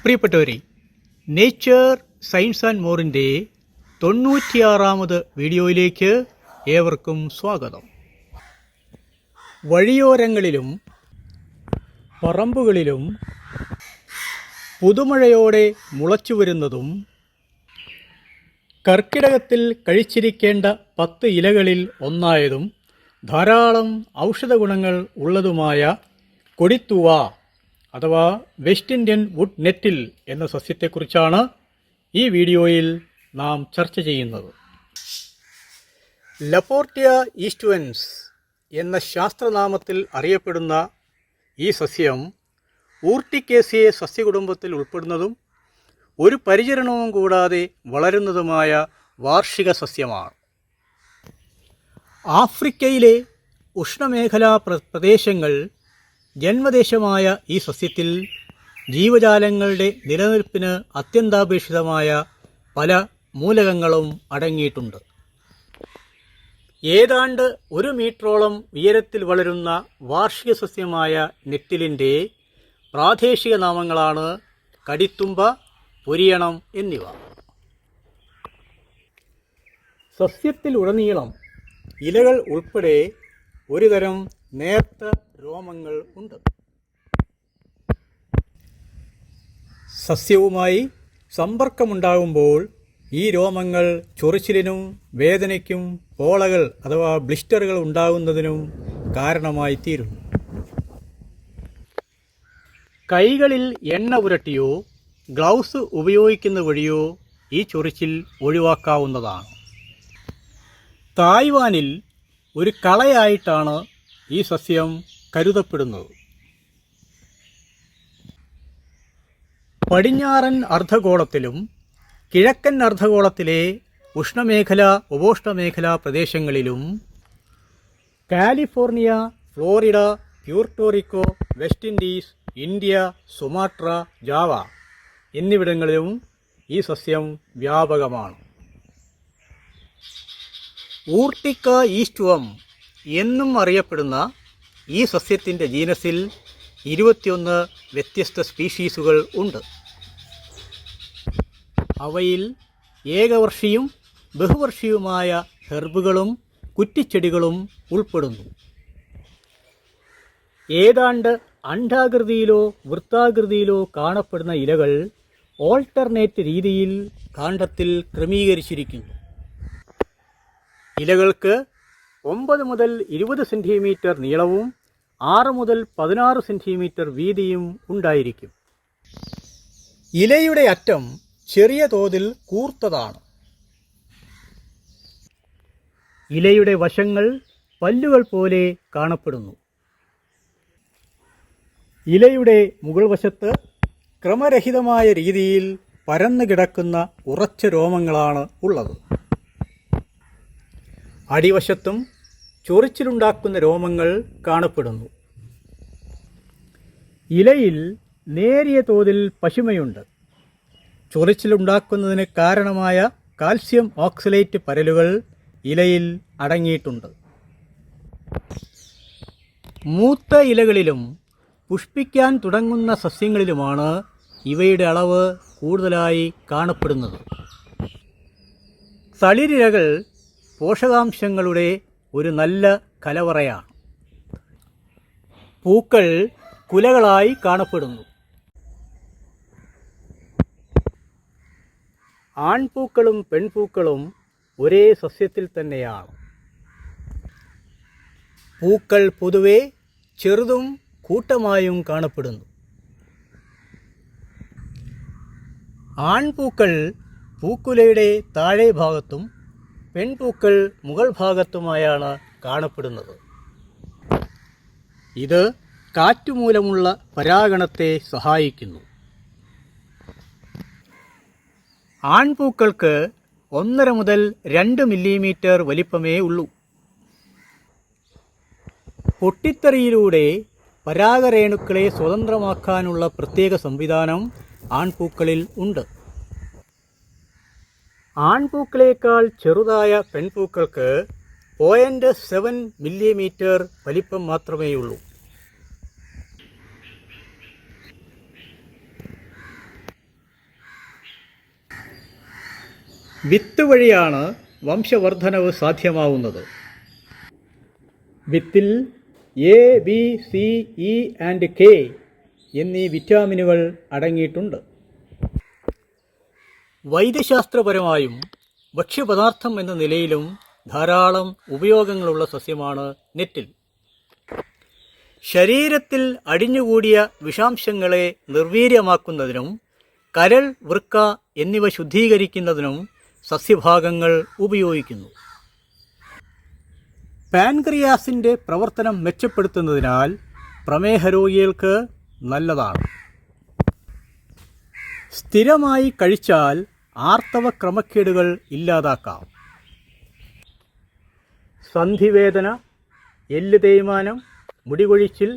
പ്രിയപ്പെട്ടവരെ, nature science and മോറിൻ്റെ 96ാമത് വീഡിയോയിലേക്ക് ഏവർക്കും സ്വാഗതം. വഴിയോരങ്ങളിലും പറമ്പുകളിലും പുതുമഴയോടെ മുളച്ചു വരുന്നതും കർക്കിടകത്തിൽ കഴിച്ചിരിക്കേണ്ട 10 ഇലകളിൽ ഒന്നായതും ധാരാളം ഔഷധ ഗുണങ്ങൾ ഉള്ളതുമായ കൊടിത്തൂവ അഥവാ വെസ്റ്റ് ഇന്ത്യൻ വുഡ് നെറ്റിൽ എന്ന സസ്യത്തെക്കുറിച്ചാണ് ഈ വീഡിയോയിൽ നാം ചർച്ച ചെയ്യുന്നത്. ലപ്പോർട്ടിയ ഈസ്റ്റുവൻസ് എന്ന ശാസ്ത്രനാമത്തിൽ അറിയപ്പെടുന്ന ഈ സസ്യം ഊർട്ടിക്കേസിയെ സസ്യകുടുംബത്തിൽ ഉൾപ്പെടുന്നതും ഒരു പരിചരണവും കൂടാതെ വളരുന്നതുമായ വാർഷിക സസ്യമാണ്. ആഫ്രിക്കയിലെ ഉഷ്ണമേഖലാ പ്രദേശങ്ങൾ ജന്മദേശമായ ഈ സസ്യത്തിൽ ജീവജാലങ്ങളുടെ നിലനിൽപ്പിന് അത്യന്താപേക്ഷിതമായ പല മൂലകങ്ങളും അടങ്ങിയിട്ടുണ്ട്. ഏതാണ്ട് 1 മീറ്ററോളം ഉയരത്തിൽ വളരുന്ന വാർഷിക സസ്യമായ നെറ്റിലിൻ്റെ പ്രാദേശിക നാമങ്ങളാണ് കടിത്തുമ്പ, പൊരിയണം എന്നിവ. സസ്യത്തിലുടനീളം ഇലകൾ ഉൾപ്പെടെ ഒരുതരം നേർത്ത രോമങ്ങൾ ഉണ്ട്. സസ്യവുമായി സമ്പർക്കമുണ്ടാകുമ്പോൾ ഈ രോമങ്ങൾ ചൊറിച്ചിലിനും വേദനയ്ക്കും പോളകൾ അഥവാ ബ്ലിസ്റ്ററുകൾ ഉണ്ടാകുന്നതിനും കാരണമായി തീരുന്നു. കൈകളിൽ എണ്ണ പുരട്ടിയോ ഗ്ലൗസ് ഉപയോഗിക്കുന്ന വഴിയോ ഈ ചൊറിച്ചിൽ ഒഴിവാക്കാവുന്നതാണ്. തായ്വാനിൽ ഒരു കളയായിട്ടാണ് ഈ സസ്യം കരുതപ്പെടുന്നത്. പടിഞ്ഞാറൻ അർദ്ധഗോളത്തിലും കിഴക്കൻ അർദ്ധഗോളത്തിലെ ഉഷ്ണമേഖല ഉപോഷ്ണമേഖലാ പ്രദേശങ്ങളിലും California, Florida, Puerto Rico, West Indies, India, Sumatra, Java എന്നിവിടങ്ങളിലും ഈ സസ്യം വ്യാപകമാണ്. ഊർട്ടിക്ക ഈസ്റ്റുവം എന്നും അറിയപ്പെടുന്ന ഈ സസ്യത്തിൻ്റെ ജീനസിൽ 21 വ്യത്യസ്ത സ്പീഷീസുകൾ ഉണ്ട്. അവയിൽ ഏകവർഷിയും ബഹുവർഷിയുമായ ഹെർബുകളും കുറ്റിച്ചെടികളും ഉൾപ്പെടുന്നു. ഏതാണ്ട് അണ്ഡാകൃതിയിലോ വൃത്താകൃതിയിലോ കാണപ്പെടുന്ന ഇലകൾ ഓൾട്ടർനേറ്റ് രീതിയിൽ കാണ്ഡത്തിൽ ക്രമീകരിച്ചിരിക്കുന്നു. ഇലകൾക്ക് 9 മുതൽ 20 സെൻറ്റിമീറ്റർ നീളവും 6 മുതൽ 16 സെൻറ്റിമീറ്റർ വീതിയും ഉണ്ടായിരിക്കും. ഇലയുടെ അറ്റം ചെറിയ തോതിൽ കൂർത്തതാണ്. ഇലയുടെ വശങ്ങൾ പല്ലുകൾ പോലെ കാണപ്പെടുന്നു. ഇലയുടെ മുകൾ വശത്ത് ക്രമരഹിതമായ രീതിയിൽ പരന്നു കിടക്കുന്ന ഉറച്ച രോമങ്ങളാണ് ഉള്ളത്. അടിവശത്തും ചൊറിച്ചിലുണ്ടാക്കുന്ന രോമങ്ങൾ കാണപ്പെടുന്നു. ഇലയിൽ നേരിയ തോതിൽ പശിമയുണ്ട്. ചൊറിച്ചിലുണ്ടാക്കുന്നതിന് കാരണമായ കാൽസ്യം ഓക്സലേറ്റ് പരലുകൾ ഇലയിൽ അടങ്ങിയിട്ടുണ്ട്. മൂത്ത ഇലകളിലും പുഷ്പിക്കാൻ തുടങ്ങുന്ന സസ്യങ്ങളിലുമാണ് ഇവയുടെ അളവ് കൂടുതലായി കാണപ്പെടുന്നത്. തളിരിലകൾ പോഷകാംശങ്ങളുടെ ഒരു നല്ല കലവറയാണ്. പൂക്കൾ കുലകളായി കാണപ്പെടുന്നു. ആൺപൂക്കളും പെൺപൂക്കളും ഒരേ സസ്യത്തിൽ തന്നെയാണ്. പൂക്കൾ പൊതുവെ ചെറുതും കൂട്ടമായും കാണപ്പെടുന്നു. ആൺപൂക്കൾ പൂക്കുലയുടെ താഴെ ഭാഗത്തും പെൺപൂക്കൾ മുകൾ ഭാഗത്തുമായാണ് കാണപ്പെടുന്നത്. ഇത് കാറ്റുമൂലമുള്ള പരാഗണത്തെ സഹായിക്കുന്നു. ആൺപൂക്കൾക്ക് 1.5 മുതൽ 2 മില്ലിമീറ്റർ വലിപ്പമേ ഉള്ളൂ. പൊട്ടിത്തെറിയിലൂടെ പരാഗരേണുക്കളെ സ്വതന്ത്രമാക്കാനുള്ള പ്രത്യേക സംവിധാനം ആൺപൂക്കളിൽ ഉണ്ട്. ആൺപൂക്കളേക്കാൾ ചെറുതായ പെൺപൂക്കൾക്ക് 0.7 മില്ലിമീറ്റർ വലിപ്പം മാത്രമേയുള്ളൂ. വിത്ത് വഴിയാണ് വംശവർദ്ധനവ് സാധ്യമാവുന്നത്. വിത്തിൽ A, B, C, E and K എന്നീ വിറ്റാമിനുകൾ അടങ്ങിയിട്ടുണ്ട്. വൈദ്യശാസ്ത്രപരമായും ഭക്ഷ്യപദാർത്ഥം എന്ന നിലയിലും ധാരാളം ഉപയോഗങ്ങളുള്ള സസ്യമാണ് നെറ്റിൽ. ശരീരത്തിൽ അടിഞ്ഞുകൂടിയ വിഷാംശങ്ങളെ നിർവീര്യമാക്കുന്നതിനും കരൾ, വൃക്ക എന്നിവ ശുദ്ധീകരിക്കുന്നതിനും സസ്യഭാഗങ്ങൾ ഉപയോഗിക്കുന്നു. പാൻക്രിയാസിൻ്റെ പ്രവർത്തനം മെച്ചപ്പെടുത്തുന്നതിനാൽ പ്രമേഹ രോഗികൾക്ക് നല്ലതാണ്. സ്ഥിരമായി കഴിച്ചാൽ ആർത്തവ ക്രമക്കേടുകൾ ഇല്ലാതാക്കാം. സന്ധിവേദന, എല്ല് തേയ്മാനം, മുടികൊഴിച്ചിൽ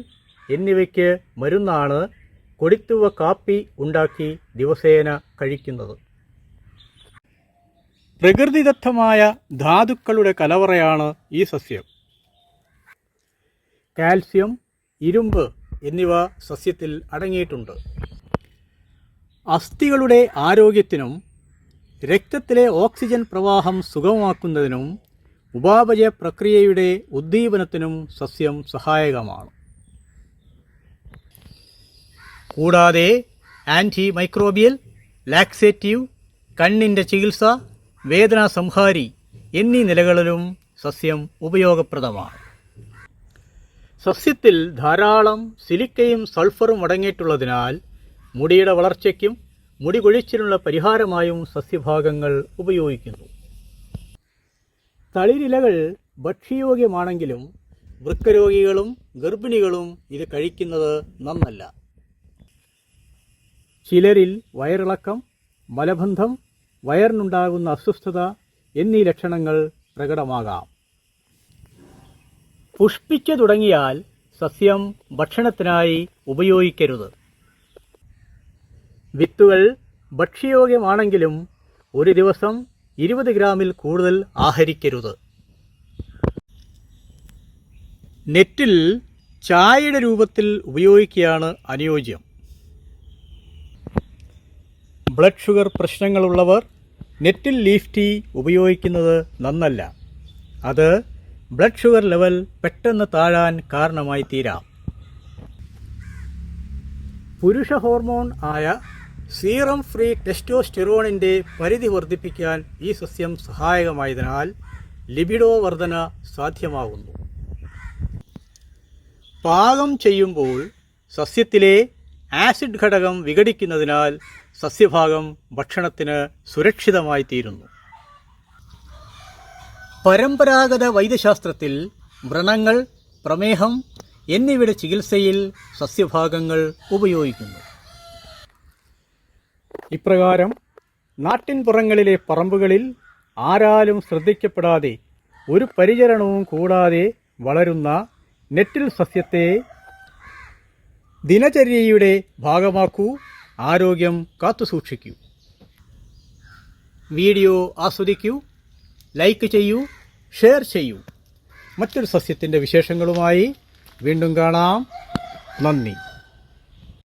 എന്നിവയ്ക്ക് മരുന്നാണ് കൊടിത്തുവ കാപ്പി ഉണ്ടാക്കി ദിവസേന കഴിക്കുന്നത്. പ്രകൃതിദത്തമായ ധാതുക്കളുടെ കലവറയാണ് ഈ സസ്യം. കാൽസ്യം, ഇരുമ്പ് എന്നിവ സസ്യത്തിൽ അടങ്ങിയിട്ടുണ്ട്. അസ്ഥികളുടെ ആരോഗ്യത്തിനും രക്തത്തിലെ ഓക്സിജൻ പ്രവാഹം സുഗമമാക്കുന്നതിനും ഉപാപചയ പ്രക്രിയയുടെ ഉദ്ദീപനത്തിനും സസ്യം സഹായകമാണ്. കൂടാതെ ആൻറ്റി മൈക്രോബിയൽ, ലാക്സേറ്റീവ്, കണ്ണിൻ്റെ ചികിത്സ, വേദനാ സംഹാരി എന്നീ നിലകളിലും സസ്യം ഉപയോഗപ്രദമാണ്. സസ്യത്തിൽ ധാരാളം സിലിക്കയും സൾഫറും അടങ്ങിയിട്ടുള്ളതിനാൽ മുടിയുടെ വളർച്ചയ്ക്കും മുടി കൊഴിച്ചിലുള്ള പരിഹാരമായും സസ്യഭാഗങ്ങൾ ഉപയോഗിക്കുന്നു. തളിരിലകൾ ഭക്ഷ്യയോഗ്യമാണെങ്കിലും വൃക്കരോഗികളും ഗർഭിണികളും ഇത് കഴിക്കുന്നത് നന്നല്ല. ചിലരിൽ വയറിളക്കം, മലബന്ധം, വയറിനുണ്ടാകുന്ന അസ്വസ്ഥത എന്നീ ലക്ഷണങ്ങൾ പ്രകടമാകാം. പുഷ്പിച്ചു തുടങ്ങിയാൽ സസ്യം ഭക്ഷണത്തിനായി ഉപയോഗിക്കരുത്. വിത്തുകൾ ഭക്ഷ്യയോഗ്യമാണെങ്കിലും ഒരു ദിവസം 20 ഗ്രാമിൽ കൂടുതൽ ആഹരിക്കരുത്. നെറ്റിൽ ചായയുടെ രൂപത്തിൽ ഉപയോഗിക്കുകയാണ് അനുയോജ്യം. ബ്ലഡ് ഷുഗർ പ്രശ്നങ്ങളുള്ളവർ നെറ്റിൽ ലീഫ് ടീ ഉപയോഗിക്കുന്നത് നന്നല്ല. അത് ബ്ലഡ് ഷുഗർ ലെവൽ പെട്ടെന്ന് താഴാൻ കാരണമായി തീരാം. പുരുഷ ഹോർമോൺ ആയ സീറം ഫ്രീ ടെസ്റ്റോസ്റ്റിറോണിൻ്റെ പരിധി വർദ്ധിപ്പിക്കാൻ ഈ സസ്യം സഹായകമായതിനാൽ ലിബിഡോ വർധന സാധ്യമാകുന്നു. പാകം ചെയ്യുമ്പോൾ സസ്യത്തിലെ ആസിഡ് ഘടകം വിഘടിക്കുന്നതിനാൽ സസ്യഭാഗം ഭക്ഷണത്തിന് സുരക്ഷിതമായി തീരുന്നു. പരമ്പരാഗത വൈദ്യശാസ്ത്രത്തിൽ വ്രണങ്ങൾ, പ്രമേഹം എന്നിവയുടെ ചികിത്സയിൽ സസ്യഭാഗങ്ങൾ ഉപയോഗിക്കുന്നു. ഇപ്രകാരം നാട്ടിൻപുറങ്ങളിലെ പറമ്പുകളിൽ ആരാലും ശ്രദ്ധിക്കപ്പെടാതെ ഒരു പരിചരണവും കൂടാതെ വളരുന്ന നെറ്റിൽ സസ്യത്തെ ദിനചര്യയുടെ ഭാഗമാക്കൂ. ആരോഗ്യം കാത്തുസൂക്ഷിക്കൂ. വീഡിയോ ആസ്വദിക്കൂ, ലൈക്ക് ചെയ്യൂ, ഷെയർ ചെയ്യൂ. മറ്റൊരു സസ്യത്തിൻ്റെ വിശേഷങ്ങളുമായി വീണ്ടും കാണാം. നന്ദി.